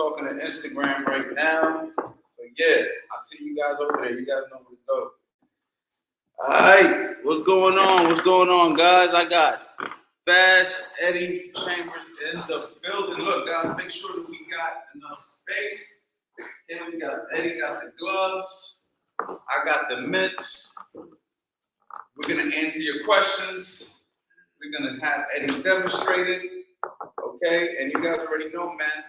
talking to Instagram right now. So yeah, I see you guys over there. You guys know where to go. All right, what's going on? What's going on, guys? I got Fast Eddie Chambers in the building. Look, guys, make sure that we got enough space. Here we got Eddie got the gloves. I got the mitts. We're gonna answer your questions. We're gonna have Eddie demonstrate it. Okay, and you guys already know, man.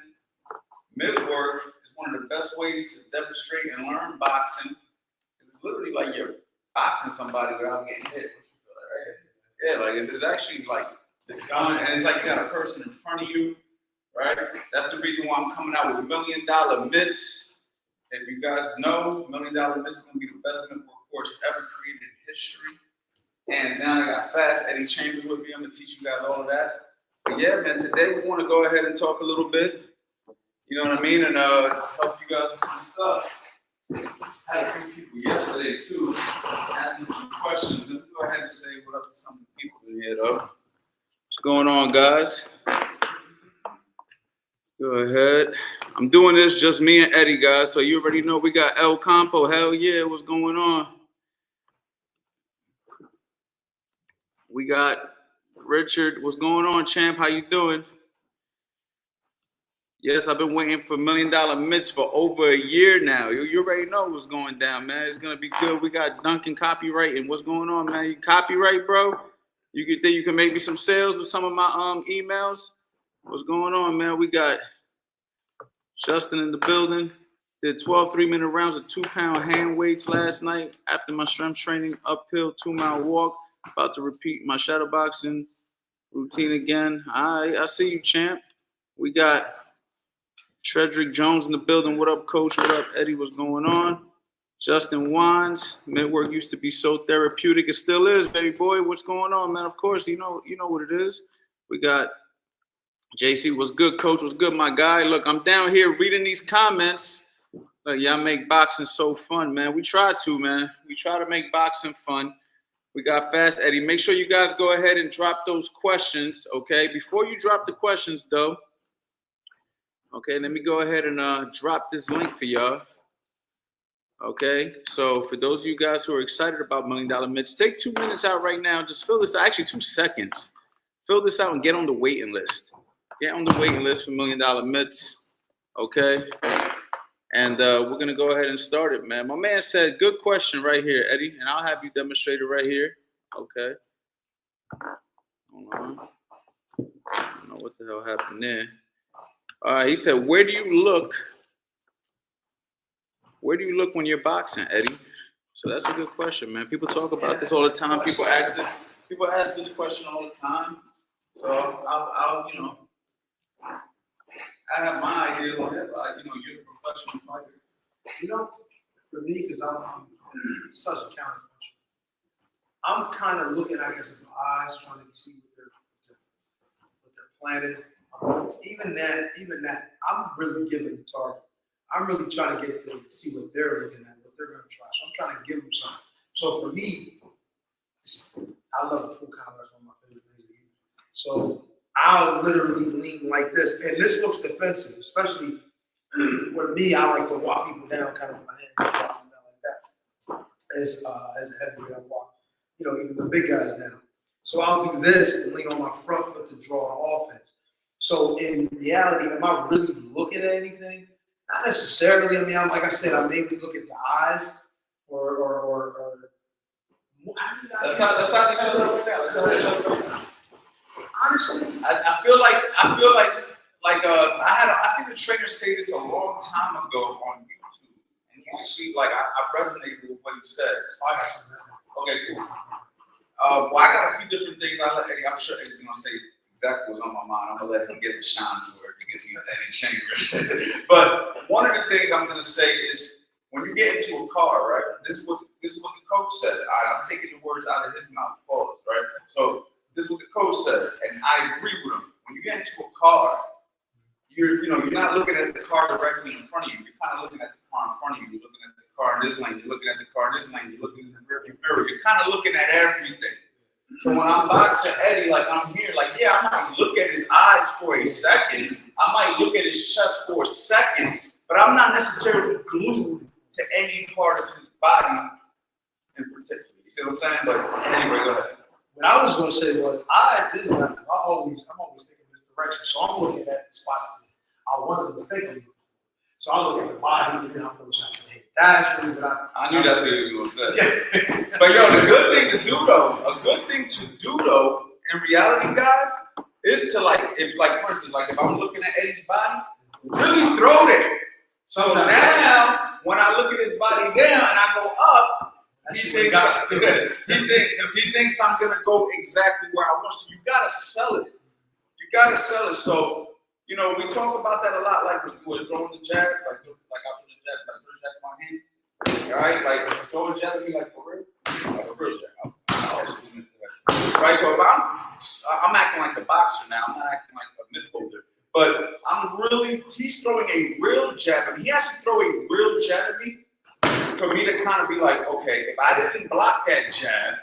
Mid work is one of the best ways to demonstrate and learn boxing. It's literally like you're boxing somebody without getting hit. Yeah, like it's actually like it's going, and it's like you got a person in front of you, right? That's the reason why I'm coming out with $1 million mitts. If you guys know, $1 million mitts is gonna be the best mid work course ever created in history. And now I got Fast Eddie Chambers with me. I'm gonna teach you guys all of that. But yeah, man, today we want to go ahead and talk a little bit. You know what I mean, and help you guys with some stuff. I had a few people yesterday too, asking some questions. Let me go ahead and say what up to some of the people in here, though. What's going on, guys? Go ahead. I'm doing this just me and Eddie, guys. So you already know we got El Campo. Hell yeah, what's going on? We got Richard. What's going on, champ? How you doing? Yes, I've been waiting for $1 million mitts for over a year now. You already know what's going down, man. It's gonna be good. We got Duncan copywriting. What's going on, man? You copyright, bro? You think you can make me some sales with some of my emails? What's going on, man? We got Justin in the building. Did 12 3-minute rounds of 2-pound hand weights last night after my strength training uphill 2-mile walk. About to repeat my shadow boxing routine again. I see you, champ. We got Shredrick Jones in the building. What up, coach? What up, Eddie? What's going on? Justin Wines. Midwork used to be so therapeutic. It still is, baby boy. What's going on, man? Of course, you know what it is. We got JC. What's good, coach? What's good, my guy? Look, I'm down here reading these comments. Look, y'all make boxing so fun, man. We try to, man. We try to make boxing fun. We got Fast Eddie. Make sure you guys go ahead and drop those questions, okay? Before you drop the questions, though, okay, let me go ahead and drop this link for y'all. Okay, so for those of you guys who are excited about $1 million mitts, take 2 minutes out right now. Just fill this out, actually 2 seconds. Fill this out and get on the waiting list. Get on the waiting list for $1 million mitts, okay? And we're going to go ahead and start it, man. My man said, good question right here, Eddie, and I'll have you demonstrate it right here. Okay. Hold on. I don't know what the hell happened there. All right, he said, where do you look when you're boxing, Eddie? So that's a good question, man. People talk about this all the time. People ask this question all the time. So I'll I have my ideas on it, but you're a professional fighter. For me, because I'm such a counter puncher, I'm kind of looking, I guess, at the eyes, trying to see what they're planning. Even that, I'm really giving the target. I'm really trying to get them to see what they're looking at, what they're going to try. So I'm trying to give them something. So for me, I love the full counter. That's one of my favorite things to use. So I'll literally lean like this, and this looks defensive, especially with me. I like to walk people down, kind of with my hands, walk them down like that. As a heavyweight, I walk, even the big guys down. So I'll do this and lean on my front foot to draw an offense. So in reality, am I really looking at anything? Not necessarily. I mean, like I said, I mainly look at the eyes or Let's not each other right now. Let's not each other right now. Honestly, I feel like I seen the trainer say this a long time ago on YouTube, and he actually I resonated with what he said. Okay, cool. Well, I got a few different things. Eddie, I'm sure Eddie's gonna say exactly what's on my mind. I'm gonna let him get the shine for it because he's Eddie Chambers. But one of the things I'm gonna say is when you get into a car, right? This is what the coach said. I'm taking the words out of his mouth, pause, right? So this is what the coach said, and I agree with him. When you get into a car, you're not looking at the car directly in front of you. You're kind of looking at the car in front of you. You're looking at the car in this lane. You're looking at the car in this lane. You're looking at the rearview mirror. You're kind of looking at everything. So when I'm boxing Eddie, I'm here, I might look at his eyes for a second, I might look at his chest for a second, but I'm not necessarily glued to any part of his body in particular. You see what I'm saying? But anyway, go ahead. What I was going to say was, I'm always thinking this direction. So I'm looking at the spots that I wanted to think of. So I look at the body, and then I'm going to try to hit. That's really what I knew that's what you were going to say. Yeah. But yo, the good thing to do though, in reality, guys, is to for instance, if I'm looking at Eddie's body, really throw there. So now, when I look at his body down and I go up, he thinks I'm gonna go exactly where I want. So you gotta sell it. So we talk about that a lot, like with throwing the jab, like I do the jab, like put a jab in my hand. All right, like throw a jab at me, like for real, like a real jab. Right. So if I'm acting like a boxer now. I'm not acting like a midfielder. But he's throwing a real jab at me. He has to throw a real jab at me for me to kind of be like, okay, if I didn't block that jab,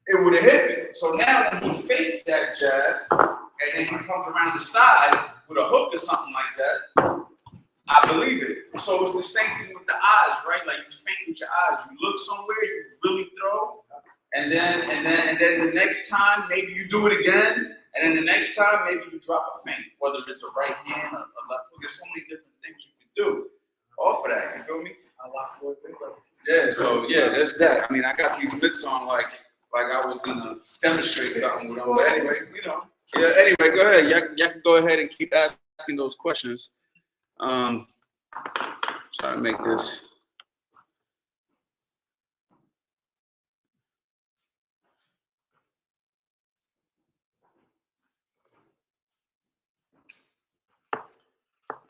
it would have hit me. So now when he fakes that jab, and then he comes around the side with a hook or something like that, I believe it. So it's the same thing with the eyes, right? Like you feint with your eyes. You look somewhere, you really throw, and then the next time maybe you do it again, and then the next time maybe you drop a feint, whether it's a right hand or a left hook. There's so many different things you can do off of that. You feel me? Yeah. So yeah, there's that. I mean, I got these mitts on like I was gonna demonstrate something with them. But anyway, Yeah. Anyway, go ahead. Y'all can go ahead and keep asking those questions. Try to make this.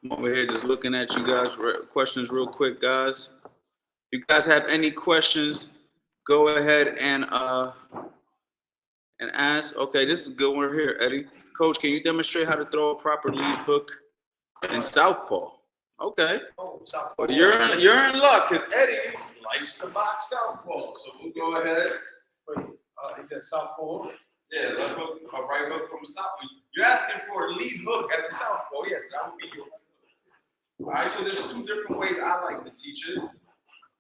I'm over here just looking at you guys. Questions real quick, guys. If you guys have any questions, go ahead and ask. Okay, this is a good one here, Eddie. Coach, can you demonstrate how to throw a proper lead hook in southpaw? Okay. Oh, southpaw. Well, you're in luck because Eddie likes to box southpaw. So we'll go ahead. Wait, he said southpaw? Yeah, left hook, a right hook from a southpaw. You're asking for a lead hook as a southpaw. Yes, that would be your right hook. All right, so there's two different ways I like to teach it.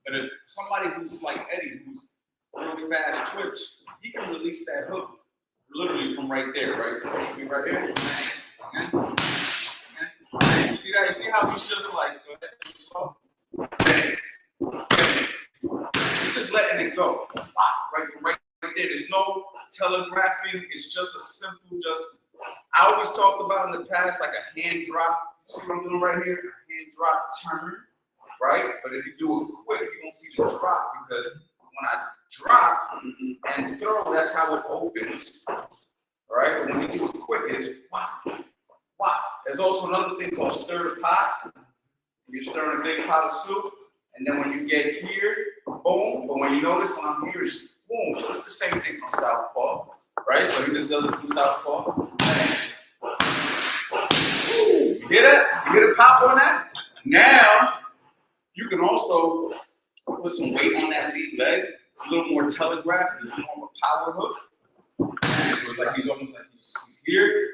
But if somebody who's like Eddie, who's real fast twitch, he can release that hook literally from right there, right? So he can be right here. You see that? You see how he's just like, slow? He's just letting it go. Right there. There's no telegraphing. It's just a simple, I always talked about in the past, like a hand drop. See what I'm doing right here? A hand drop turn, right? But if you do it quick, you don't see the drop because when I drop and throw, that's how it opens, right? But when you do it quick, it's wow, wow. There's also another thing called stir the pot. You're stirring a big pot of soup, and then when you get here, boom. But when you notice when I'm here, it's boom. So it's the same thing from southpaw, right? So he just does it from southpaw. You hear that? You hear the pop on that? Now, you can also put some weight on that lead leg. It's a little more telegraphed. It's more of a power hook. So it's like he's almost like he's here.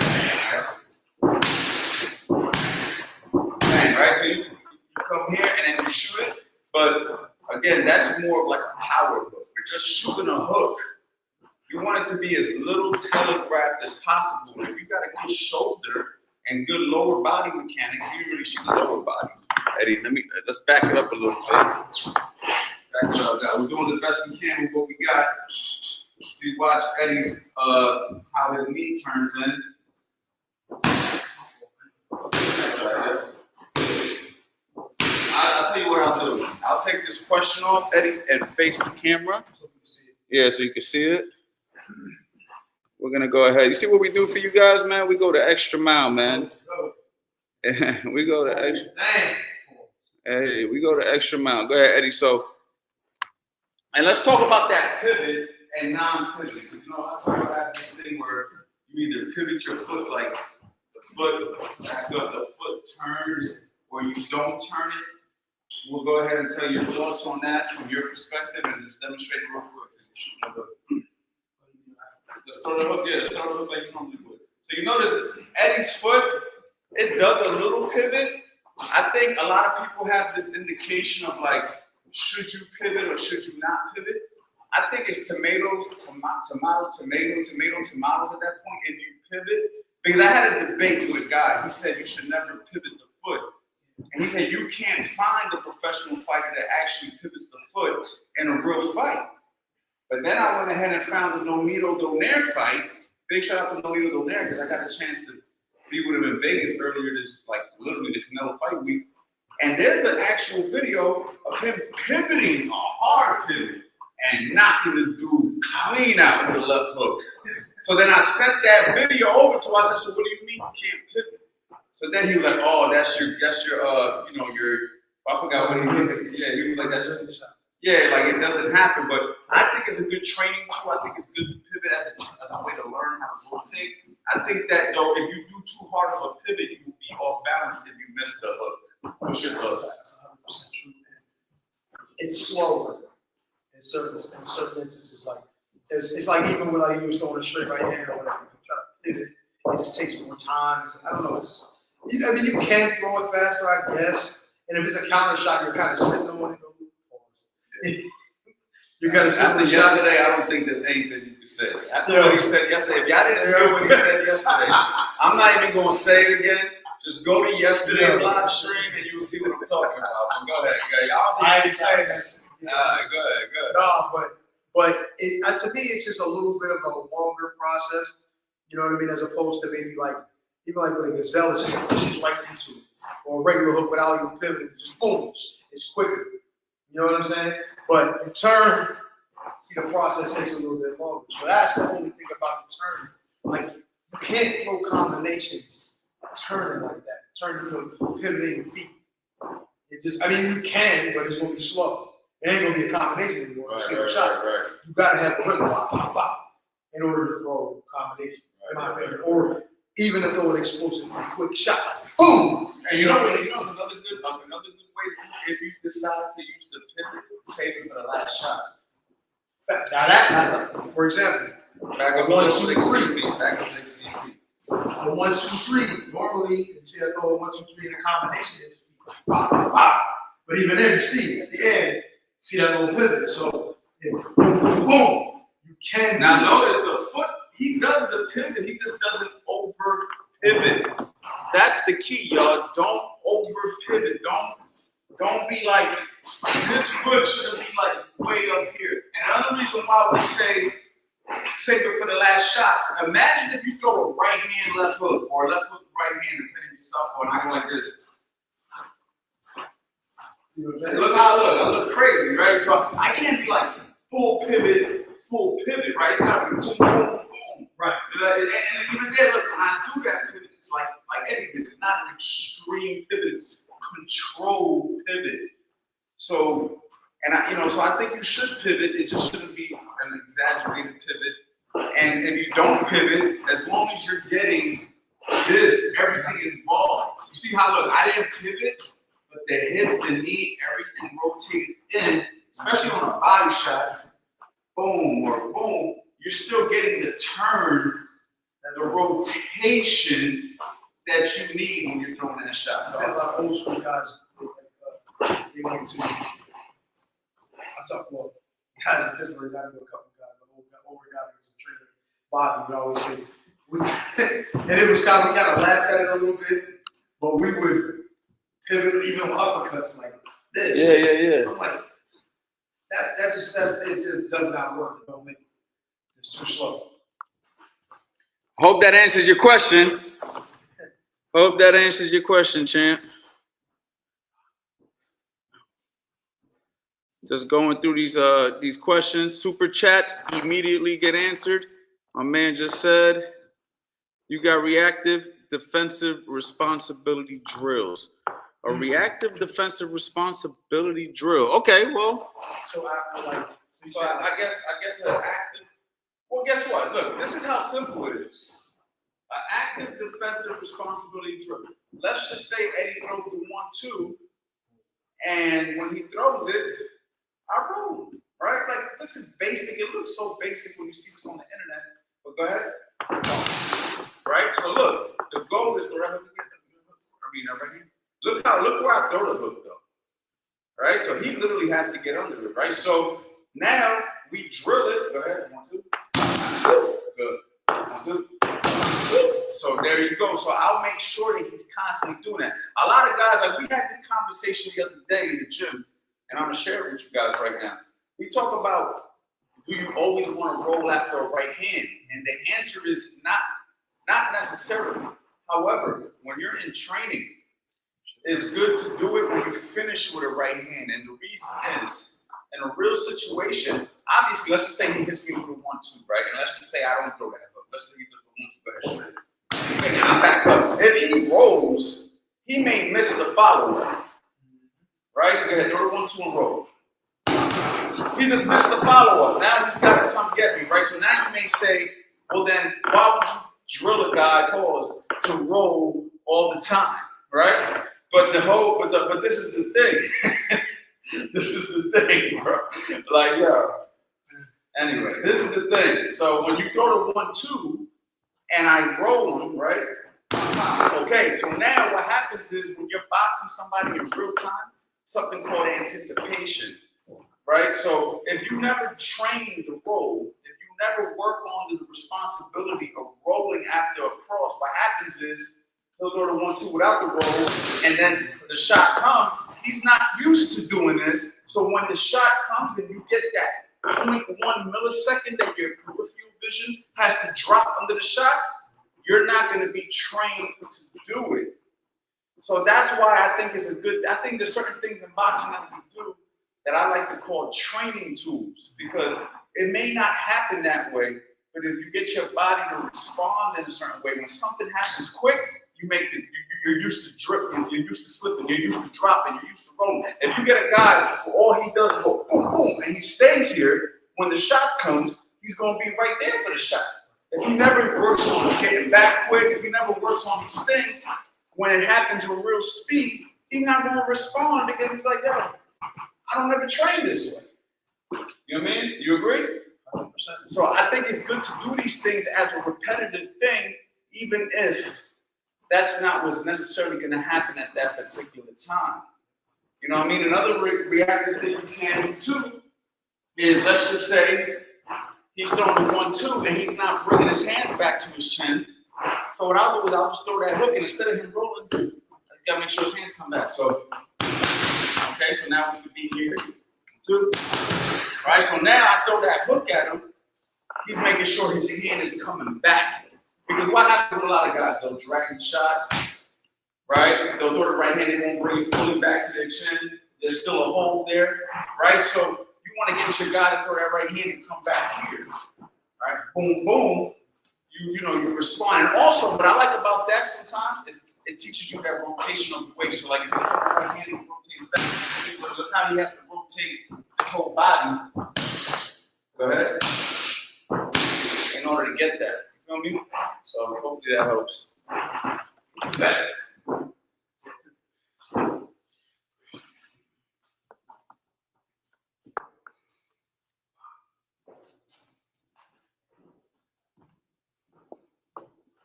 Right? So you come here and then you shoot it. But again, that's more of like a power hook. You're just shooting a hook. You want it to be as little telegraphed as possible. If you got a good shoulder and good lower body mechanics, you really shoot the lower body. Eddie, let's back it up a little bit. Back it up, guys. We're doing the best we can with what we got. See, watch Eddie's how his knee turns in. I'll tell you what I'll do. I'll take this question off, Eddie, and face the camera. Yeah, so you can see it. We're gonna go ahead. You see what we do for you guys, man? We go the extra mile, man. We go the extra. Hey, we go the extra mile. Go ahead, Eddie. So, and let's talk about that pivot and non-pivot. Because that's why I have this thing where you either pivot your foot, like the foot back up, the foot turns, or you don't turn it. We'll go ahead and tell your thoughts on that from your perspective, and just demonstrate real quick. Let's throw the hook, yeah, let's throw the hook like you normally would. So you notice Eddie's foot It does a little pivot. I think a lot of people have this indication of like, should you pivot or should you not pivot? I think it's tomatoes at that point if you pivot. Because I had a debate with a guy. He said you should never pivot the foot. And he said you can't find a professional fighter that actually pivots the foot in a real fight. But then I went ahead and found the Nonito Donaire fight. Big shout out to Nonito Donaire because I got a chance to be with him in Vegas earlier this, like literally the Canelo fight week. And there's an actual video of him pivoting, a hard pivot, and knocking the dude clean out with a left hook. So then I sent that video over to him. I said, so what do you mean you can't pivot? So then he was like, oh, that's your, I forgot what he was. Yeah, he was like, that's your shot. Yeah, like it doesn't happen, but I think it's a good training tool. I think it's good to pivot as a way to learn how to rotate. I think that though, if you do too hard of a pivot, you will be off balance if you miss the hook. What's your thoughts? That's 100% true. It's slower in certain instances. Like it's like even when like you was throwing a straight right hand or whatever, if you try to pivot, it just takes more time. I don't know. It's just, I mean, you can throw it faster, I guess. And if it's a counter shot, you're kind of sitting on it. You got to sit after yesterday, I don't think there's anything you can say. After what he said yesterday, if y'all didn't hear what he said yesterday, I'm not even going to say it again. Just go to yesterday's live stream and you'll see what I'm talking about. But go ahead, y'all. I ain't saying that shit. Go ahead. No, but to me, it's just a little bit of a longer process. You know what I mean? As opposed to maybe like even like with a gazelle, it's just pushes right into it, or a regular hook without even pivoting, just boom, it's quicker. You know what I'm saying? But you turn, see the process takes a little bit longer. So that's the only thing about the turn. Like you can't throw combinations turning like that. Pivoting your feet. It just, I mean, you can, but it's gonna be slow. It ain't gonna be a combination anymore. Right. You gotta have the rhythm, pop, pop, pop, in order to throw a combination. Right. Or even to throw an explosive, quick shot. Boom! And you know another good way if you decide to use the pivot, save it for the last shot. Now for example, back up 1, 2, 3. Back up 6 feet. The 1, 2, 3. Normally, you see I throw a 1, 2, 3 in a combination. Pop, pop, pop. But even there, you see at the end, see that little pivot. So, boom, boom, boom. You can. Now notice the foot. He does the pivot. He just doesn't over pivot. That's the key, y'all. Don't over pivot. Don't be like, this foot shouldn't be like way up here. And another reason why we say save it for the last shot. Imagine if you throw a right hand left hook or left hook right hand depending on your southpaw, and I go like this. Look how I look crazy, right? So I can't be like full pivot, right? It's gotta be boom, boom, boom. Right. And even there, look, when I do that pivot, it's like anything. It's not an extreme pivot, it's controlled pivot. So, so I think you should pivot. It just shouldn't be an exaggerated pivot. And if you don't pivot, as long as you're getting everything involved. You see how, look, I didn't pivot, but the hip, the knee, everything rotated in, especially on a body shot, boom or boom, you're still getting the turn, the rotation that you need when you're throwing that shot. So a lot of old school guys, they like to, I'm talking about guys in Pittsburgh, I know a couple guys, an older guy that was a trainer, Bobby, would always say, and it was we kind of laughed at it a little bit, but we would pivot even with uppercuts like this. Yeah. I'm like, it just does not work. It don't make it. It's too slow. Hope that answers your question. Hope that answers your question, champ. Just going through these questions. Super chats immediately get answered. My man just said, you got reactive defensive responsibility drills. A reactive defensive responsibility drill. Okay, well. So after I guess an active. Well, guess what? Look, this is how simple it is. An active defensive responsibility drill. Let's just say Eddie throws the 1-2, and when he throws it, I roll, right? Like, this is basic. It looks so basic when you see this on the internet, but go ahead. Right? So look, the goal is to right hand. Look where I throw the hook though. Right? So he literally has to get under it, right? So now we drill it. Go ahead. 1, 2. Good. 1, 2. So there you go. So I'll make sure that he's constantly doing that. A lot of guys, like we had this conversation the other day in the gym, and I'm gonna share it with you guys right now. We talk about, do you always want to roll after a right hand? And the answer is not necessarily. However, when you're in training, it's good to do it when you finish with a right hand. And the reason is, in a real situation, obviously, let's just say he hits me with a 1-2, right? And let's just say I don't throw that hook. Let's say he does the 1-2, go ahead, straight. And I'm back up. If he rolls, he may miss the follow-up. Right? So go ahead, throw the 1-2 and roll. He just missed the follow-up. Now he's got to come get me, right? So now you may say, well then, why would you drill a guy, to roll all the time, right? But this is the thing. This is the thing, bro. Like, yo. Anyway, this is the thing. So when you throw the 1-2 and I roll him, right? Okay, so now what happens is when you're boxing somebody in real time, something called anticipation, right? So if you never train the roll, if you never work on the responsibility of rolling after a cross, what happens is he'll throw the 1-2 without the roll, and then the shot comes. He's not used to doing this, so when the shot comes and you get that 0.1 millisecond that your peripheral vision has to drop under the shot, you're not going to be trained to do it. So that's why I think I think there's certain things in boxing that we do that I like to call training tools, because it may not happen that way, but if you get your body to respond in a certain way, when something happens quick, you're used to dripping, you're used to slipping, you're used to dropping, you're used to rolling. If you get a guy who all he does is go boom, boom, and he stays here, when the shot comes, he's going to be right there for the shot. If he never works on getting back quick, if he never works on these things, when it happens with real speed, he's not going to respond because he's like, yo, I don't ever train this way. You know what I mean? You agree? 100%. So I think it's good to do these things as a repetitive thing, even if that's not what's necessarily going to happen at that particular time. You know what I mean? Another reactive thing you can do too is, let's just say he's throwing the 1-2 and he's not bringing his hands back to his chin. So what I'll do is I'll just throw that hook, and instead of him rolling, I gotta make sure his hands come back. So, okay, so now we can be here, 2. All right, so now I throw that hook at him. He's making sure his hand is coming back. Because what happens with a lot of guys, they'll drag the shot, right? They'll throw the right hand, they won't bring it fully back to their chin. There's still a hold there, right? So you want to get your guy to throw that right hand and come back here, right? Boom, boom. You respond. And also, what I like about that sometimes is it teaches you that rotation of the weight. So like if you throw the right hand and rotate back, look how you have to rotate this whole body. Go ahead. In order to get that. You feel me? So hopefully that helps. Okay.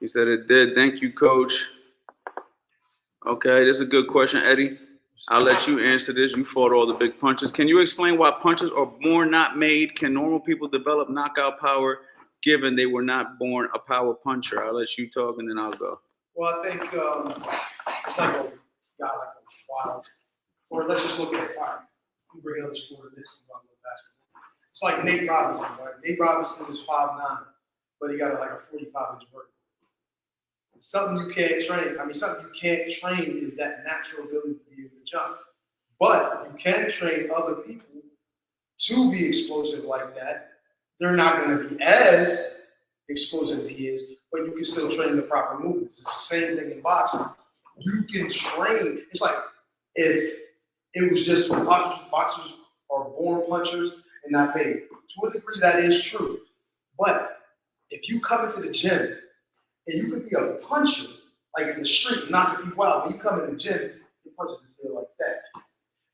He said it did. Thank you, Coach. Okay, this is a good question, Eddie. I'll let you answer this. You fought all the big punches. Can you explain why punches are born not made? Can normal people develop knockout power given they were not born a power puncher? I'll let you talk and then I'll go. Well, I think it's like a guy like a wild, or let's just look at it. All right, you bring another sport in this. It's like Nate Robinson, right? Nate Robinson is 5'9", but he got like a 45-inch vertical. Something you can't train. I mean, something you can't train is that natural ability to be able to jump. But you can train other people to be explosive like that. They're not going to be as explosive as he is, but you can still train the proper movements. It's the same thing in boxing. You can train. It's like if it was just boxers are born punchers and not made. To a degree, that is true. But if you come into the gym and you could be a puncher, like in the street, knocking people out, when you come in the gym, your punches feel like that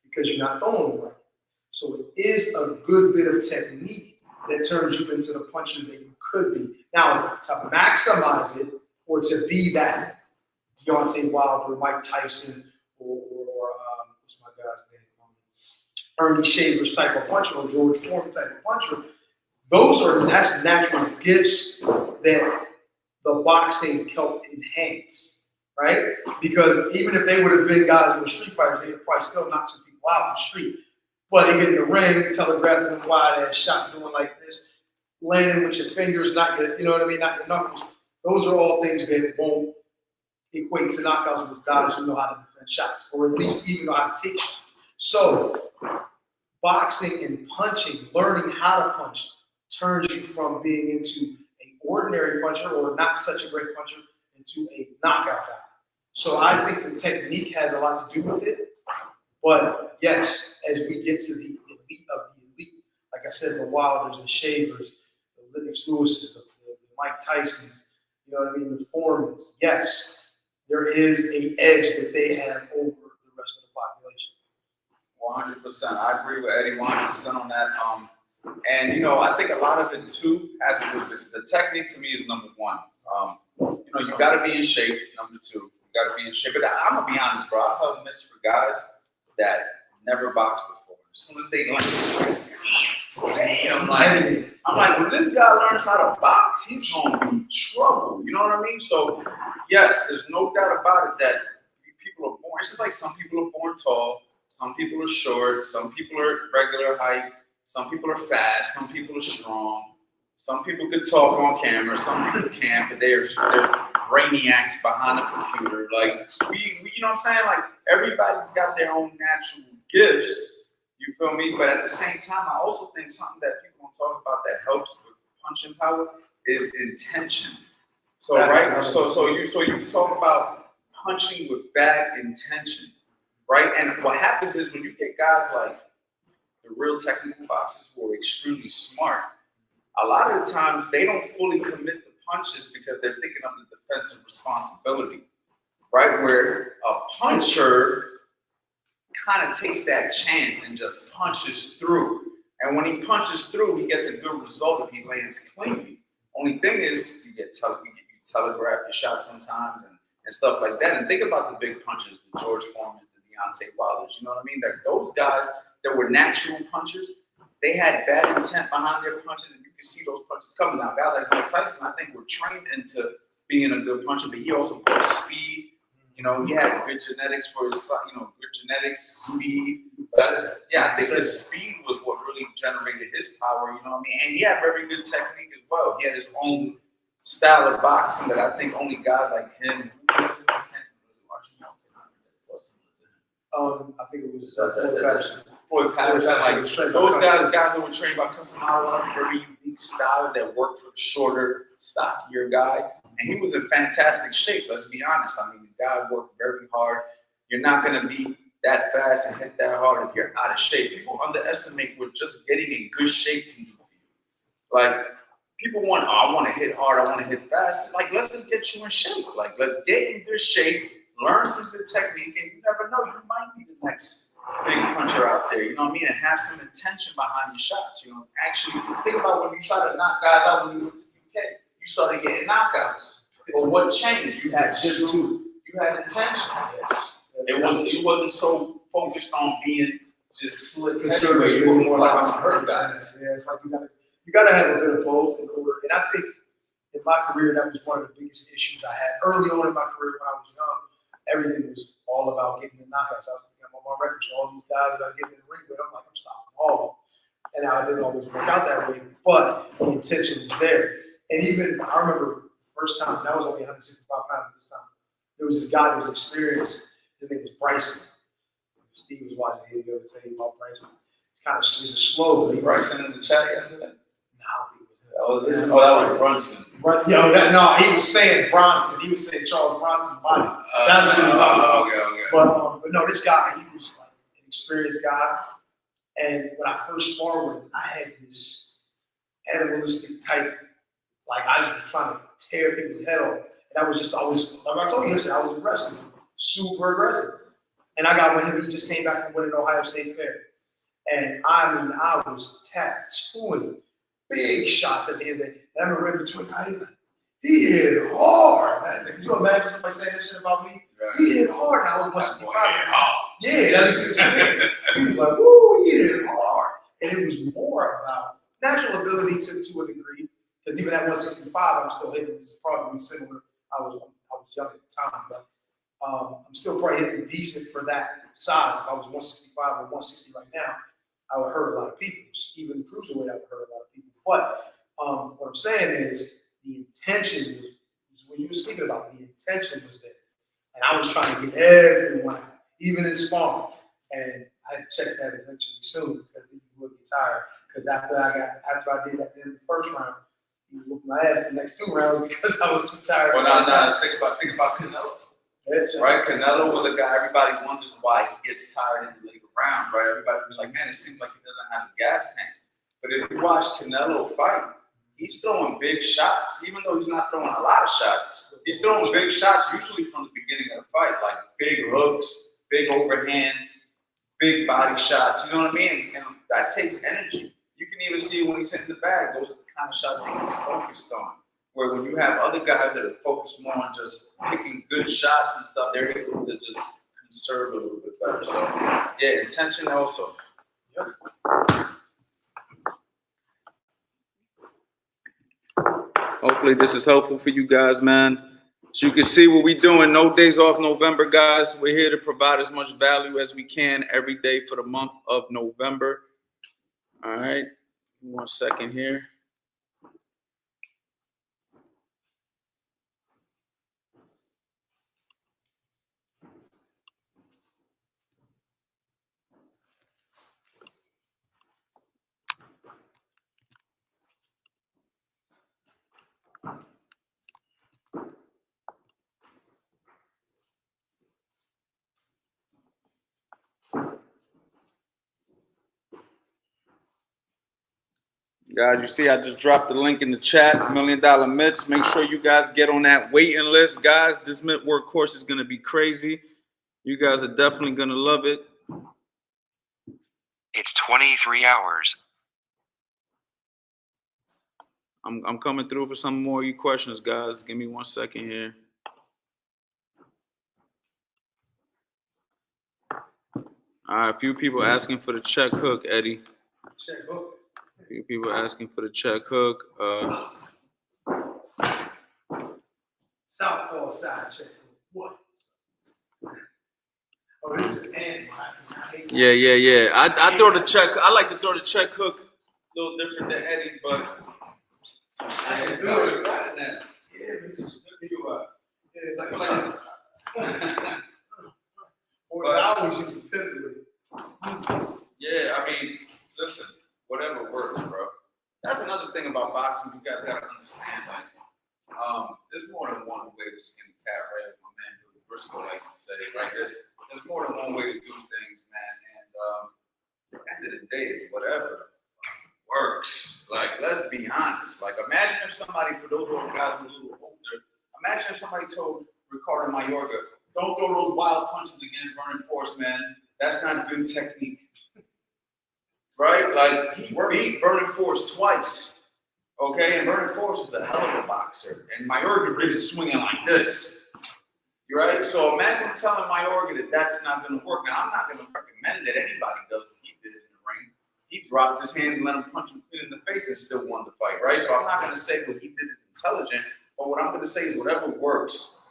because you're not throwing them right. So it is a good bit of technique that turns you into the puncher that you could be. Now, to maximize it or to be that Deontay Wilder, Mike Tyson, or what's my guy's name? Ernie Shavers type of puncher, or George Foreman type of puncher. That's natural gifts that the boxing helped enhance, right? Because even if they would have been guys who were street fighters, they would probably still knock some people out in the street. But they get in the ring, telegraphing them wide ass shots, doing like this, landing with your fingers, not your, you know what I mean, not your knuckles. Those are all things that won't equate to knockouts with guys who know how to defend shots, or at least even know how to take shots. So boxing and punching, learning how to punch, turns you from being into an ordinary puncher or not such a great puncher into a knockout guy. So I think the technique has a lot to do with it. But yes, as we get to the elite of the elite, like I said, the Wilders, the Shavers, the Lennox Lewis's, the Mike Tyson's, you know what I mean, the Foremans, yes, there is an edge that they have over the rest of the population. 100%. I agree with Eddie 100% on that. And you know, I think a lot of it too has to do with the technique. To me, is number one. You know, you got to be in shape. Number two, you got to be in shape. But I'm gonna be honest, bro. I've held mitts for guys that never boxed before. As soon as they learn, damn, I'm like, when this guy learns how to box, he's gonna be in trouble. You know what I mean? So, yes, there's no doubt about it that people are born. It's just like some people are born tall, some people are short, some people are regular height, some people are fast, some people are strong, some people can talk on camera, some people can't, but they're brainiacs behind a computer. Like we, you know what I'm saying? Like everybody's got their own natural gifts. You feel me? But at the same time, I also think something that people don't talk about that helps with punching power is intention. So right, so you talk about punching with bad intention, right? And what happens is when you get guys like the real technical boxers who are extremely smart, a lot of the times they don't fully commit to punches because they're thinking of the defensive responsibility, right? Where a puncher kind of takes that chance and just punches through. And when he punches through, he gets a good result if he lands cleanly. Only thing is, you telegraph your shots sometimes and stuff like that. And think about the big punches, the George Foreman, the Deontay Wilders, you know what I mean? Like those guys that were natural punchers, they had bad intent behind their punches, and you can see those punches coming out. Guys like Mike Tyson, I think, were trained into being a good puncher, but he also put speed. You know, he had good genetics for his, good genetics, speed. Yeah, I think his speed was what really generated his power, you know what I mean? And he had very good technique as well. He had his own style of boxing that I think only guys like him I think it was Floyd Patterson. Floyd Patterson, like those guys that were trained by Cusimano, have a very unique style that worked for the shorter, stockier guy. And he was in fantastic shape, let's be honest. I mean, the guy worked very hard. You're not going to be that fast and hit that hard if you're out of shape. People underestimate what just getting in good shape can do for you. Like, people want, I want to hit hard, I want to hit fast. Like, let's just get you in shape. Like, let's get in good shape, learn some good technique, and you never know, you might be the next big puncher out there, you know what I mean? And have some intention behind your shots, you know. Actually, think about when you try to knock guys out when you went to the UK. You started getting knockouts. But what changed? You had intention. Yes. It wasn't so focused on being just slick. You were more like I'm hurt guys. Yeah, it's like you gotta have a bit of both in order. And I think in my career that was one of the biggest issues I had early on in my career when I was young. Everything was all about getting the knockouts. I was thinking on my record, so all these guys that I get in the ring with, I'm like, I'm stopping all of them. And I didn't always work out that way, but the intention was there. And even I remember the first time, that was only 165 pounds at this time. There was this guy who was experienced. His name was Bryson. Steve was watching the video to tell you about Bryson. He's a slow. Bryson in the chat yesterday? No, that was Brunson. He was saying Bronson. He was saying Charles Bronson's body. That's what he was talking about. Okay. But no, this guy, he was like an experienced guy. And when I first sparred with him, I had this animalistic type. Like I was just trying to tear people's head off. And I was like I told you yesterday, I was aggressive, super aggressive. And I got with him, he just came back from winning Ohio State Fair. And I was tattooing big shots at the end of it. And I remember in between, he's like, he hit hard. Man. Can you imagine somebody saying this shit about me? Right. He hit hard. Now I was 165. Yeah, that's what he was saying. He was like, woo, he hit hard. And it was more about natural ability to a degree. Because even at 165, I'm still hitting. It's probably similar. I was young at the time, but I'm still probably hitting decent for that size. If I was 165 or 160 right now, I would hurt a lot of people. Even cruiserweight, I would hurt a lot of people. But what I'm saying is the intention was when you were speaking about, the intention was there. And I was trying to get everyone out, even in sparring. And I had to check that eventually soon because you would get tired. Because after I did at the end of the first round, he was whooping my ass the next 2 rounds because I was too tired. Well, now, think about Canelo. Right? Canelo was a guy, everybody wonders why he gets tired in the later rounds, right? Everybody be like, man, it seems like he doesn't have a gas tank. But if you watch Canelo fight, he's throwing big shots, even though he's not throwing a lot of shots. He's throwing big shots usually from the beginning of the fight, like big hooks, big overhands, big body shots, you know what I mean? And that takes energy. You can even see when he's hitting the bag, those are the kind of shots that he's focused on. Where when you have other guys that are focused more on just picking good shots and stuff, they're able to just conserve a little bit better. So, yeah, intention also. Yep. Hopefully this is helpful for you guys, man. As you can see what we're doing, no days off November, guys. We're here to provide as much value as we can every day for the month of November. All right, 1 second here. Guys, you see I just dropped the link in the chat, $1 Million Mitts. Make sure you guys get on that waiting list, guys. This mitt work course is going to be crazy. You guys are definitely going to love it. It's 23 hours. I'm coming through for some more of you questions, guys. Give me 1 second here. All right, a few people asking for the check hook, Eddie. Check hook. A few people asking for the check hook. Southpaw side check hook. What? Oh, this is an hand. Yeah. I throw the check. I like to throw the check hook a little different than Eddie, but I can do it. You got it now. Yeah, it's like or I always use the pivot with it. yeah, I mean, listen, whatever works, bro. That's another thing about boxing. You guys gotta understand, like, there's more than one way to skin the cat, right? As my man Billy Briscoe likes to say, right? There's more than one way to do things, man. And at the end of the day, it's whatever works. Like, let's be honest. Like, imagine if somebody, for those old guys who are a little older, imagine if somebody told Ricardo Mayorga, don't throw those wild punches against Vernon Forrest, man. That's not good technique. Right? Like, he beat Vernon Forrest twice. Okay? And Vernon Forrest is a hell of a boxer. And Mayorga did it swinging like this. Right? So imagine telling Mayorga that that's not going to work. Now, I'm not going to recommend that anybody does what he did in the ring. He dropped his hands and let him punch him in the face and still won the fight, right? So I'm not going to say what he did is intelligent, but what I'm going to say is whatever works.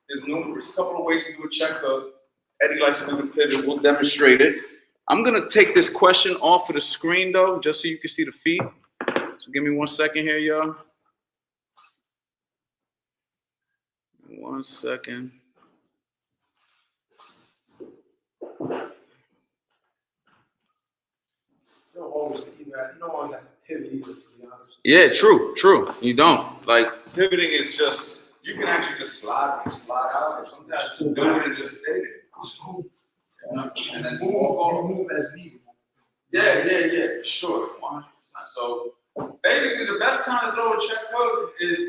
There's a couple of ways to do a check hook. Eddie likes to do the pivot. We'll demonstrate it. I'm going to take this question off of the screen, though, just so you can see the feet. So give me 1 second here, y'all. 1 second. You don't always have to pivot either, to be honest. Yeah, true. You don't. Like, pivoting is just, you can actually just slide out, or sometimes just do it and just stay there. Just move. Yeah. And then move as needed. Yeah, for sure, 100%. So basically, the best time to throw a check hook is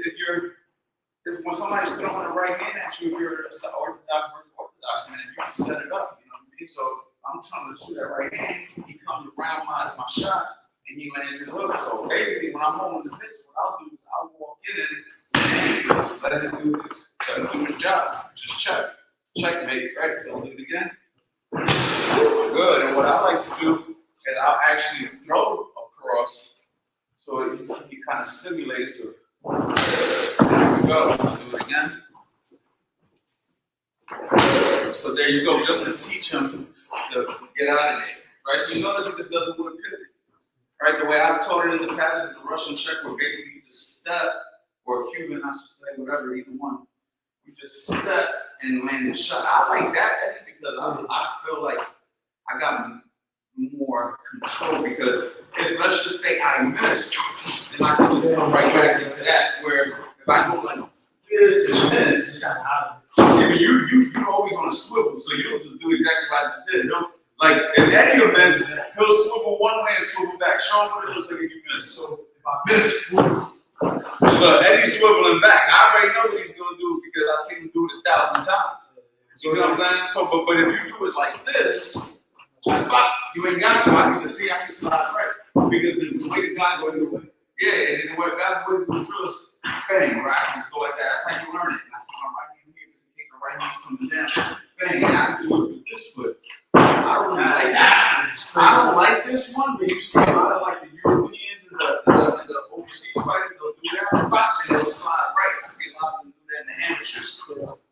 if when somebody's throwing the right hand at you, if you're orthodox versus orthodox, man, if you can set it up, you know what I mean? So I'm trying to shoot that right hand, he comes around my shot, and he lands his hook. So basically, when I'm on the pitch, what I'll do is I'll walk in and just let it do this. Let it do its job. Just check. Checkmate, right? So I'll do it again. Good. And what I like to do is I'll actually throw across so you can kind of simulate it. So there we go. I'll do it again. So there you go, just to teach him to get out of there. Right? So you notice he just doesn't do a pivot. Right? The way I've taught it in the past is the Russian check where basically you just step, or Cuban, I should say, whatever, either one. You just step and land the shot. I like that because I feel like I got more control because if let's just say I miss, then I can just come right back into that. Where if I go like this and this, see, you always on a swivel, so you don't just do exactly what I just did. Don't, like if Eddie will miss, he'll swivel one way and swivel back. Show him what it looks like if you miss. So if I miss, so Eddie's swiveling back. I already know what he's gonna do because I've seen him do it 1,000 times. You know what I'm saying? So, but if you do it like this, you ain't got to. I can just see I can slide right because the way the guys are doing it. Yeah, and then the way the guys are doing the drills, bang, right? Just go like that. That's how you learn it. And I put my right hand here just in case the right hand's coming down. Bang, and I can do it with this foot. I don't really like that. I don't like this one, but you see a lot of like the Europeans and the overseas fighters, they'll do that and they'll slide right. I see a lot of them do that in the amateurs.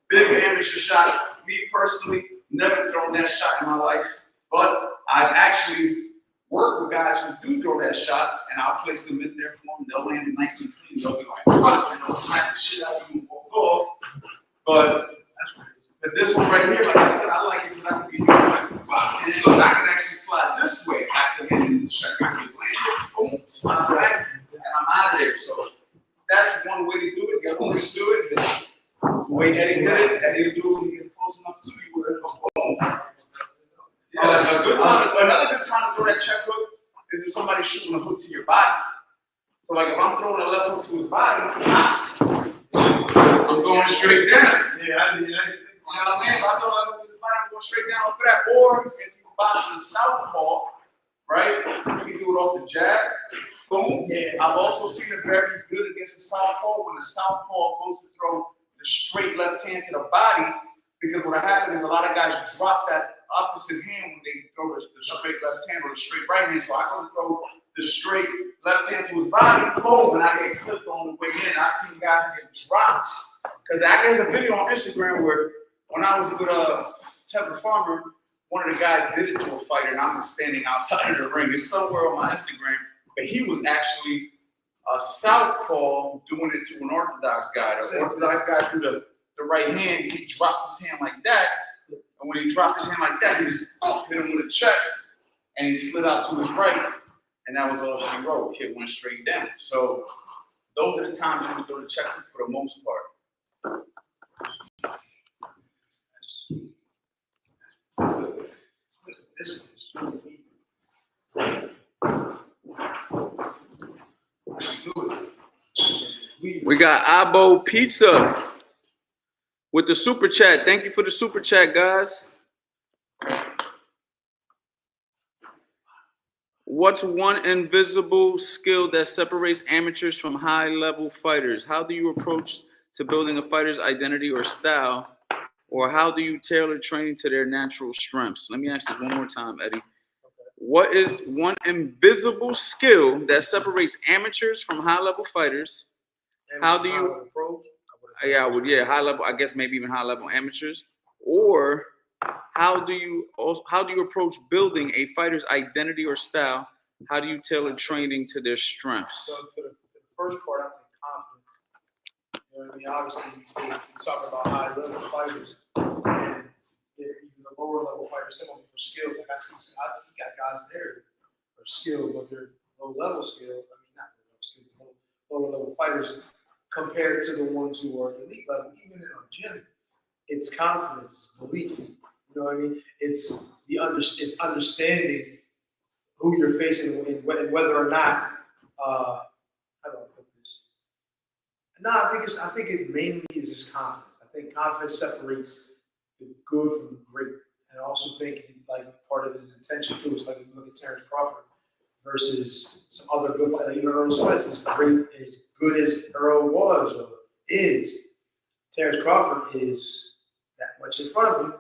Big amateur shot. Me personally, never thrown that shot in my life, but I've actually worked with guys who do throw that shot, and I'll place them in there for them. They'll land it nice and clean. They'll be like, and they'll smack the shit out of you and walk off. But this one right here, like I said, I like it because I can be here like, and look, I can actually slide this way. I can land in the check. I can land it, boom, slide back, and I'm out of there. So that's one way to do it. The other way to do it is the way Eddie did it. Eddie will do it when he gets close enough to you where it goes, boom. Yeah, another good time to throw that check hook is if somebody's shooting a hook to your body. So like if I'm throwing a left hook to his body, I'm going straight down. Yeah, you know what I mean? If I throw a left hook to his body, I'm going straight down for that. Or if he's boxing southpaw, right? You can do it off the jab. Boom. Yeah. I've also seen it very good against the southpaw when the southpaw goes to throw the straight left hand to the body. Because what happens is a lot of guys drop that opposite hand when they throw the straight left hand or the straight right hand. So I go to throw the straight left hand to his body, boom, and I get clipped on the way in. I've seen guys get dropped. Because there's a video on Instagram where when I was with Temper Farmer, one of the guys did it to a fighter, and I'm standing outside of the ring. It's somewhere on my Instagram, but he was actually a southpaw doing it to an orthodox guy. The orthodox guy threw the right hand, he dropped his hand like that, and when he dropped his hand like that, he just hit him with a check, and he slid out to his right, and that was all she wrote. Kid went straight down. So those are the times you would throw the check for the most part. We got Abo Pizza with the super chat. Thank you for the super chat, guys. What's one invisible skill that separates amateurs from high-level fighters? How do you approach to building a fighter's identity or style? Or how do you tailor training to their natural strengths? Let me ask this one more time, Eddie. What is one invisible skill that separates amateurs from high-level fighters? How do you approach? High level. I guess maybe even high level amateurs. Or how do you approach building a fighter's identity or style? How do you tailor training to their strengths? So for the first part, I think confidence. You know what I mean? Obviously, you talk about high level fighters, and even the lower level fighters, some of them are skilled. Like I got guys there are skilled, but they're low level skilled. I mean, not low level skilled, lower level fighters compared to the ones who are elite level. Even in our gym, it's confidence, it's belief. You know what I mean? It's understanding who you're facing and whether or not. How do I put this? No, I think it mainly is just confidence. I think confidence separates the good from the great. And I also think like part of his intention too is like if you look at Terrence Crawford versus some other good fighter, like even Earl Spence is great, as good as Earl was or is. Terrence Crawford is that much in front of him.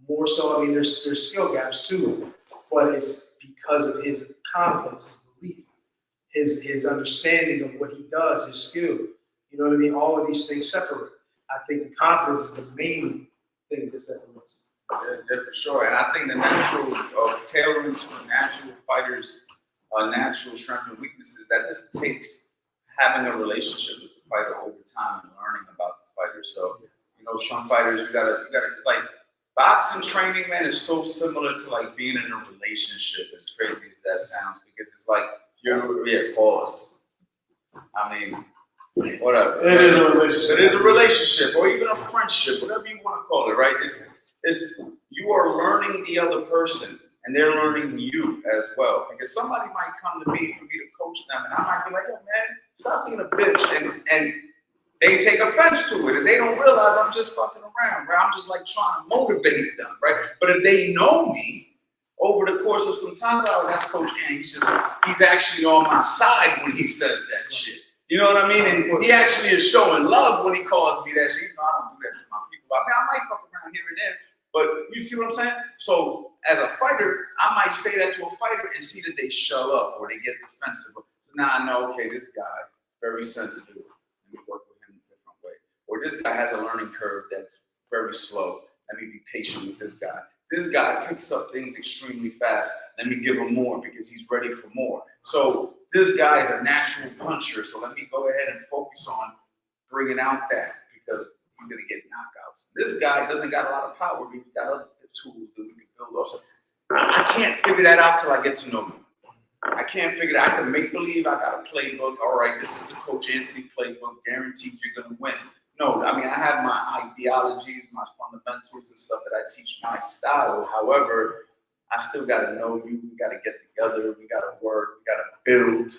More so, I mean, there's skill gaps too, but it's because of his confidence, his belief, his understanding of what he does, his skill. You know what I mean? All of these things separate. I think the confidence is the main thing that separates. Yeah, for sure. And I think the natural tailoring to a natural fighter's natural strengths and weaknesses, that just takes having a relationship with the fighter over time and learning about the fighter. So, you know, some fighters you gotta it's like boxing training, man, is so similar to like being in a relationship, as crazy as that sounds, because it's like pause. I mean, whatever. It is a relationship. It is a relationship, or even a friendship, whatever you want to call it, right? It's you are learning the other person, and they're learning you as well. Because somebody might come to me for me to coach them, and I might be like, "Yo, man, stop being a bitch," and they take offense to it, and they don't realize I'm just fucking around, right? I'm just like trying to motivate them, right? But if they know me over the course of some time, oh, that's Coach Gang. He's actually on my side when he says that shit. You know what I mean? And he actually is showing love when he calls me that shit. You know, I don't do that to my people. I mean, I might fuck around here and there, but you see what I'm saying? So as a fighter, I might say that to a fighter and see that they shut up or they get defensive. So now I know, okay, this guy is very sensitive. Let me work with him a different way. Or this guy has a learning curve that's very slow. Let me be patient with this guy. This guy picks up things extremely fast. Let me give him more because he's ready for more. So this guy is a natural puncher. So let me go ahead and focus on bringing out that because he's going to get knockouts. This guy doesn't got a lot of power, but he's got other tools that we can build off. So I can't figure that out till I get to know you. I can't figure that. I can make believe I got a playbook. All right, this is the Coach Anthony playbook. Guaranteed you're going to win. No, I mean, I have my ideologies, my fundamentals and stuff that I teach my style. However, I still got to know you. We got to get together. We got to work. We got to build.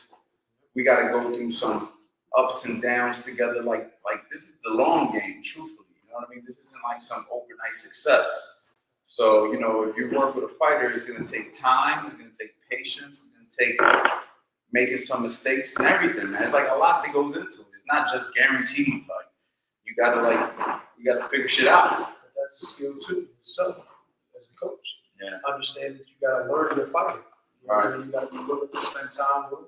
We got to go through some ups and downs together. Like this is the long game, truthfully. You know what I mean? This isn't like some overnight success. So, you know, if you work with a fighter, it's going to take time. It's going to take patience. It's going to take making some mistakes and everything, man. It's like a lot that goes into it. It's not just guaranteed. Like, you gotta figure shit out. But that's a skill too, itself, as a coach. Yeah. Understand that you gotta learn your fighter. You know, Right. you gotta be willing to spend time with,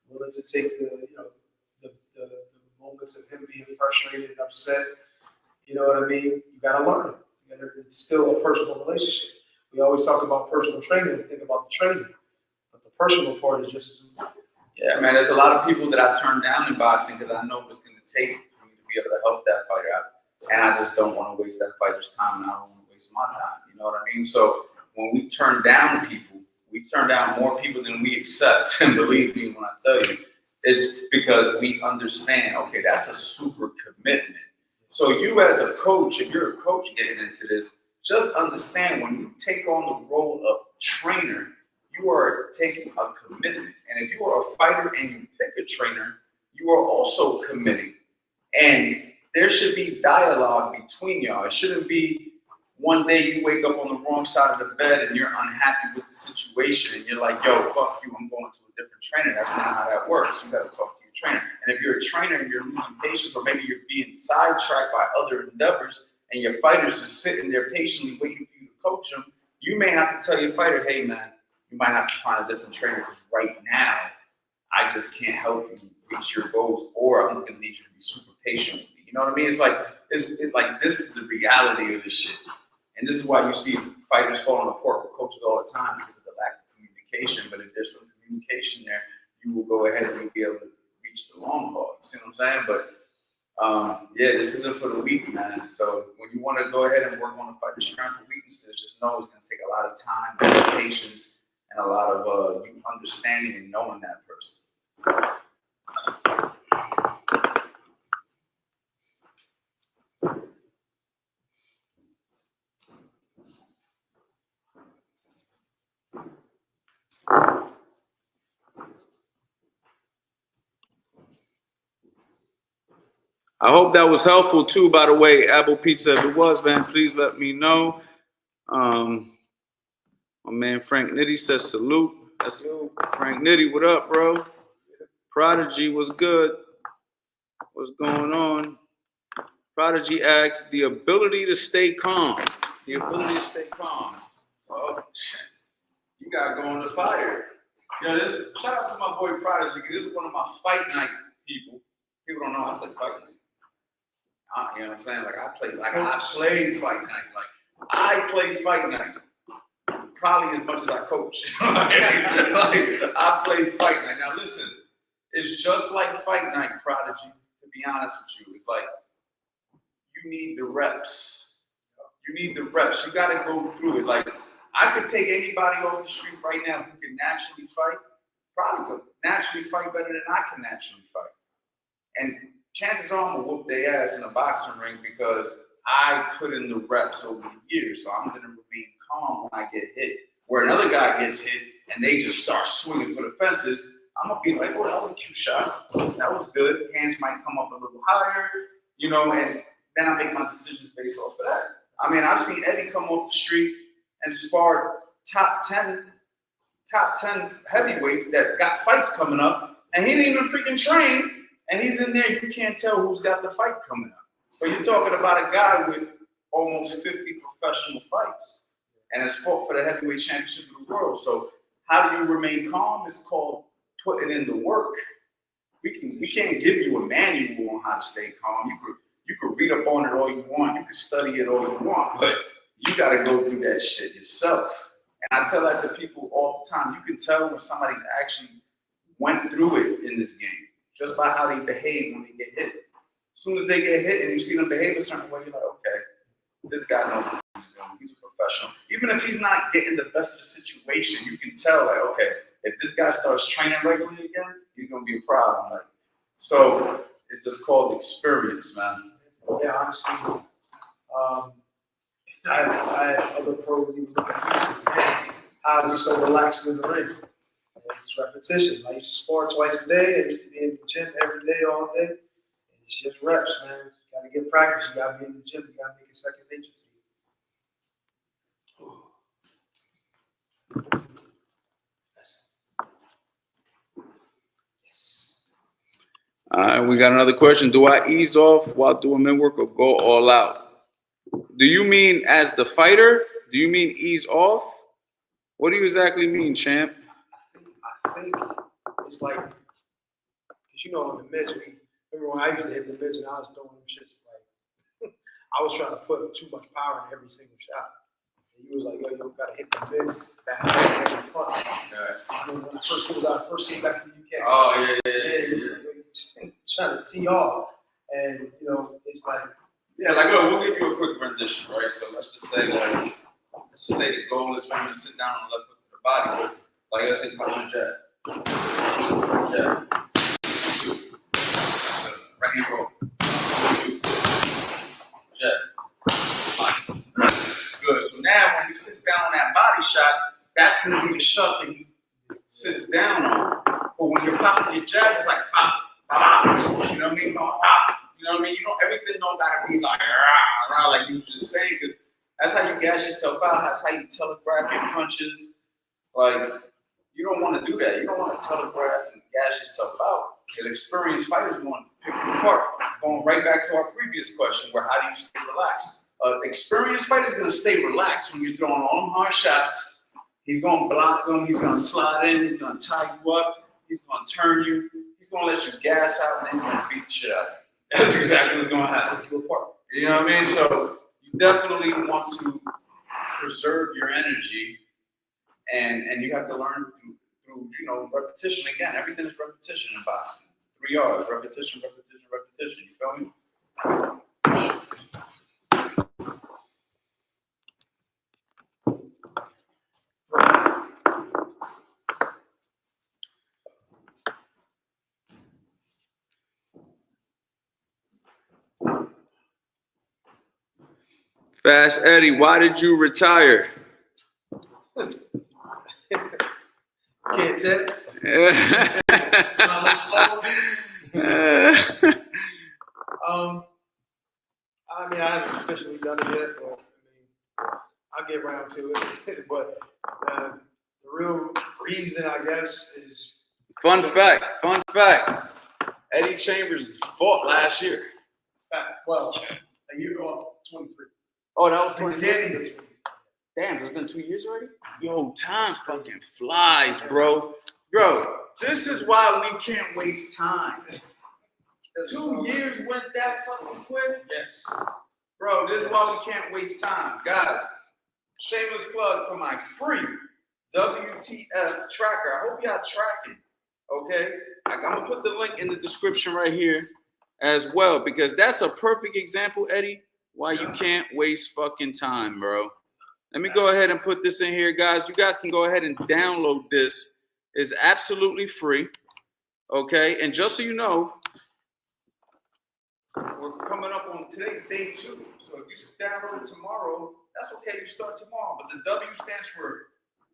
willing to take the moments of him being frustrated and upset. You know what I mean? You gotta learn it. It's still a personal relationship. We always talk about personal training and think about the training, but the personal part is just as important. Yeah, man. There's a lot of people that I turn down in boxing because I know what's going to take for me to be able to help that fighter out, and I just don't want to waste that fighter's time, and I don't want to waste my time. You know what I mean? So when we turn down people, we turn down more people than we accept. And believe me when I tell you, it's because we understand. Okay, that's a super commitment. So you as a coach, if you're a coach getting into this, just understand when you take on the role of trainer, you are taking a commitment. And if you are a fighter and you pick a trainer, you are also committing. And there should be dialogue between y'all. It shouldn't be one day you wake up on the wrong side of the bed and you're unhappy with the situation and you're like, yo, fuck you, I'm going to a different trainer. That's not how that works. You got to talk to your trainer. And if you're a trainer and you're losing patience, or maybe you're being sidetracked by other endeavors and your fighter's just sitting there patiently waiting for you to coach them, you may have to tell your fighter, hey, man, you might have to find a different trainer because right now, I just can't help you reach your goals, or I'm just going to need you to be super patient with me. You know what I mean? It's like this is the reality of this shit. And this is why you see fighters falling apart with coaches all the time because of the lack of communication. But if there's some communication there, you will go ahead and you'll be able to reach the long haul. You see what I'm saying? But yeah, this isn't for the weak, man. So when you want to go ahead and work on a fighter's strengths and weaknesses, just know it's going to take a lot of time, a lot of patience, and a lot of you understanding and knowing that person. I hope that was helpful too, by the way, Apple Pizza. If it was, man, please let me know. My man Frank Nitty says salute. That's you. Frank Nitty, what up, bro? Prodigy was good. What's going on? Prodigy asks, the ability to stay calm. The ability to stay calm. Oh, shit. You gotta go in the fire. Shout out to my boy Prodigy. This is one of my fight night people. People don't know I play fight night. You know what I'm saying? Like I play fight night. Like I play fight night. Probably as much as I coach. like I play fight night. Now listen, it's just like fight night, Prodigy, to be honest with you. It's like you need the reps. You need the reps. You gotta go through it. Like I could take anybody off the street right now who can naturally fight, probably could naturally fight better than I can naturally fight. And chances are I'm gonna whoop their ass in a boxing ring because I put in the reps over the years. So I'm gonna remain calm when I get hit. Where another guy gets hit and they just start swinging for the fences, I'm gonna be like, oh, that was a cute shot. That was good. Hands might come up a little higher, you know, and then I make my decisions based off of that. I mean, I've seen Eddie come off the street and spar top 10 heavyweights that got fights coming up, and he didn't even freaking train, and he's in there. You can't tell who's got the fight coming up. So you're talking about a guy with almost 50 professional fights, and has fought for the heavyweight championship of the world. So how do you remain calm? It's called putting in the work. We can't give you a manual on how to stay calm. You could read up on it all you want. You could study it all you want, but you got to go through that shit yourself. And I tell that to people all the time. You can tell when somebody's actually went through it in this game just by how they behave when they get hit. As soon as they get hit and you see them behave a certain way, you're like, okay, this guy knows what he's doing. He's a professional. Even if he's not getting the best of the situation, you can tell, like, okay, if this guy starts training regularly again, he's going to be a problem. Like, so it's just called experience, man. Yeah, honestly, I had other pros even looking at me. How is he so relaxed in the ring? And it's repetition. I used to spar twice a day. I used to be in the gym every day, all day. And it's just reps, man. You got to get practice. You got to be in the gym. You got to make it second nature to you. Yes. All right, we got another question. Do I ease off while doing min work or go all out? Do you mean as the fighter? Do you mean ease off? What do you exactly mean, champ? I think it's like, because you know, on the mids, remember when I used to hit the mids and I was throwing them shits like, I was trying to put too much power in every single shot. And he was like, yo, you got to hit the mids back every punch. I mean, when I first came back from the UK. Oh, yeah. Trying to tee off. And, you know, it's like, Yeah, like, look, we'll give you a quick rendition, right? So let's just say the goal is for him to sit down on the left foot to the body. Like I said, punch and jab. Jab. Right hand roll. Jab. Good. So now when he sits down on that body shot, that's going to be the shot that he sits down on. But when you're popping your jab, it's like pop, pop. You know what I mean? Pop, pop. You know what I mean? Everything don't gotta be like rah, rah, like you were just saying, because that's how you gas yourself out. That's how you telegraph your punches. Like, you don't want to do that. You don't want to telegraph and gas yourself out. An experienced fighter's going to pick you apart. Going right back to our previous question, where how do you stay relaxed? Experienced fighter's going to stay relaxed when you're throwing all them hard shots. He's going to block them. He's going to slide in. He's going to tie you up. He's going to turn you. He's going to let you gas out, and then he's going to beat the shit out of you. That's exactly what's going to happen. Take you apart. You know what I mean? So you definitely want to preserve your energy, and you have to learn through you know, repetition. Again, everything is repetition in boxing. 3 R's: repetition, repetition, repetition. You feel me? Fast Eddie, why did you retire? Can't tell. I mean, I haven't officially done it yet, but I mean, I'll get around to it. But the real reason, I guess, is Fun fact. Eddie Chambers fought last year. fact. well, a year off, 23. Oh, that was 20. Beginning of 23. Damn, it's been 2 years already? Yo, time fucking flies, bro. Bro, this is why we can't waste time. 2 years went that fucking quick? Yes. Bro, this is why we can't waste time. Guys, shameless plug for my free WTF tracker. I hope y'all tracking, okay? I'm gonna put the link in the description right here as well, because that's a perfect example, Eddie, why you can't waste fucking time, bro. Let me go ahead and put this in here, guys. You guys can go ahead and download this. It's absolutely free, okay? And just so you know, we're coming up on today's day 2. So if you download it tomorrow, that's okay. You start tomorrow. But the W stands for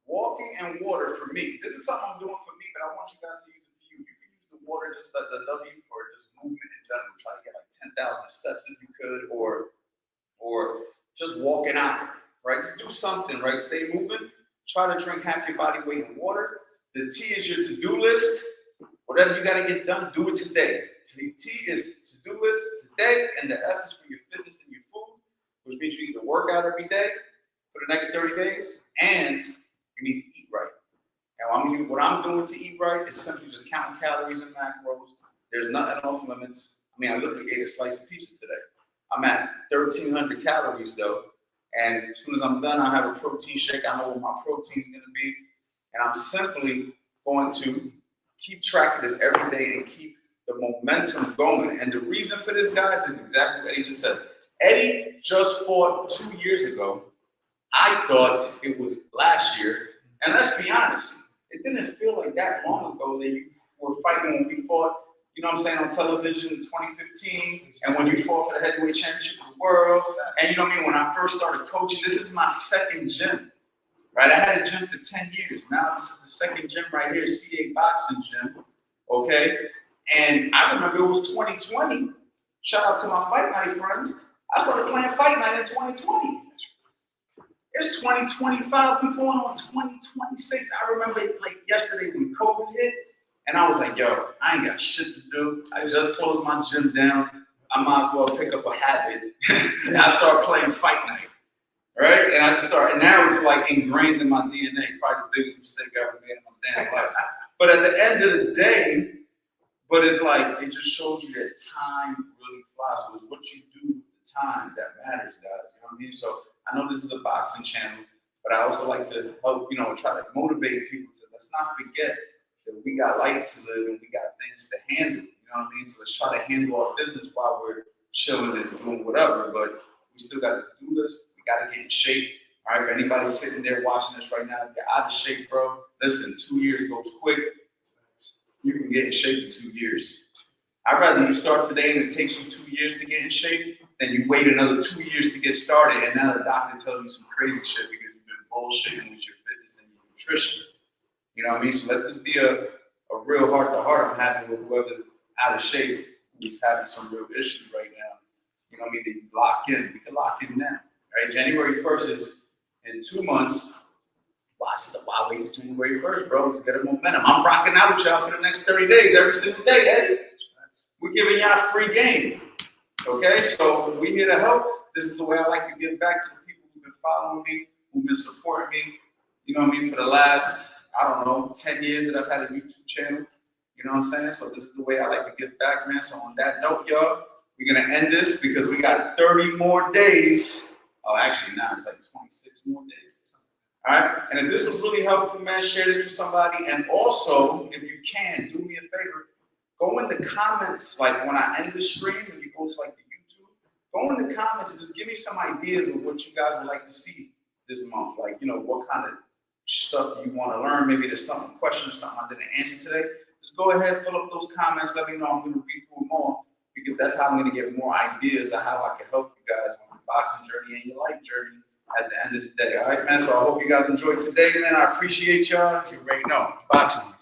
walking and water for me. This is something I'm doing for me, but I want you guys to use it for you. You can use the water, just like the W for just movement in general. Try to get like 10,000 steps if you could, or just walking out, right? Just do something, right? Stay moving. Try to drink half your body weight in water. The T is your to-do list. Whatever you got to get done, do it today. The T is to-do list today, and the F is for your fitness and your food, which means you need to work out every day for the next 30 days, and you need to eat right. Now, what I'm doing to eat right is simply just counting calories and macros. There's nothing off limits. I mean, I literally ate a slice of pizza today. I'm at 1,300 calories, though, and as soon as I'm done, I have a protein shake. I know what my protein is going to be, and I'm simply going to keep track of this every day and keep the momentum going. And the reason for this, guys, is exactly what Eddie just said. Eddie just fought 2 years ago. I thought it was last year. And let's be honest, it didn't feel like that long ago that you were fighting when we fought, you know what I'm saying, on television in 2015, and when you fought for the heavyweight championship of the world. And you know what I mean, when I first started coaching, this is my second gym. Right, I had a gym for 10 years. Now this is the second gym right here, CA Boxing Gym, okay? And I remember it was 2020. Shout out to my Fight Night friends. I started playing Fight Night in 2020. It's 2025, we going on 2026. I remember it like yesterday when COVID hit, and I was like, yo, I ain't got shit to do. I just closed my gym down. I might as well pick up a habit. And I started playing Fight Night. Right? And I just started, and now it's like ingrained in my DNA, probably the biggest mistake I ever made in my damn life. But at the end of the day, but it's like, it just shows you that time really flies. So it's what you do with the time that matters, guys. You know what I mean? So I know this is a boxing channel, but I also like to help, you know, try to motivate people to, let's not forget that we got life to live and we got things to handle. You know what I mean? So let's try to handle our business while we're chilling and doing whatever, but we still got to do this. We got to get in shape. All right, for anybody sitting there watching this right now, if you're out of shape, bro, listen, 2 years goes quick. You can get in shape in 2 years. I'd rather you start today and it takes you 2 years to get in shape than you wait another 2 years to get started and now the doctor tells you some crazy shit because you've been bullshitting with your fitness and your nutrition. You know what I mean? So let this be a real heart-to-heart I'm having with whoever's out of shape, who's having some real issues right now. You know what I mean? That you lock in. We can lock in now. Right, January 1st is in 2 months. Why wait till January 1st, bro? Let's get a momentum. I'm rocking out with y'all for the next 30 days, every single day, Eddie. We're giving y'all a free game. Okay, so we here to help. This is the way I like to give back to the people who've been following me, who've been supporting me. You know what I mean? For the last, 10 years that I've had a YouTube channel. You know what I'm saying? So this is the way I like to give back, man. So on that note, y'all, we're gonna end this because we got 30 more days. Oh, actually, now it's like 26 more days. All right. And if this was really helpful, man, share this with somebody. And also, if you can, do me a favor, go in the comments, like when I end the stream, and you go to like the YouTube, go in the comments and just give me some ideas of what you guys would like to see this month. Like, you know, what kind of stuff do you want to learn? Maybe there's some question or something I didn't answer today. Just go ahead, fill up those comments. Let me know. I'm going to read through them all because that's how I'm going to get more ideas of how I can help you guys on your boxing journey and your life journey at the end of the day. All right, man. So I hope you guys enjoyed today, man. I appreciate y'all. You already know, boxing.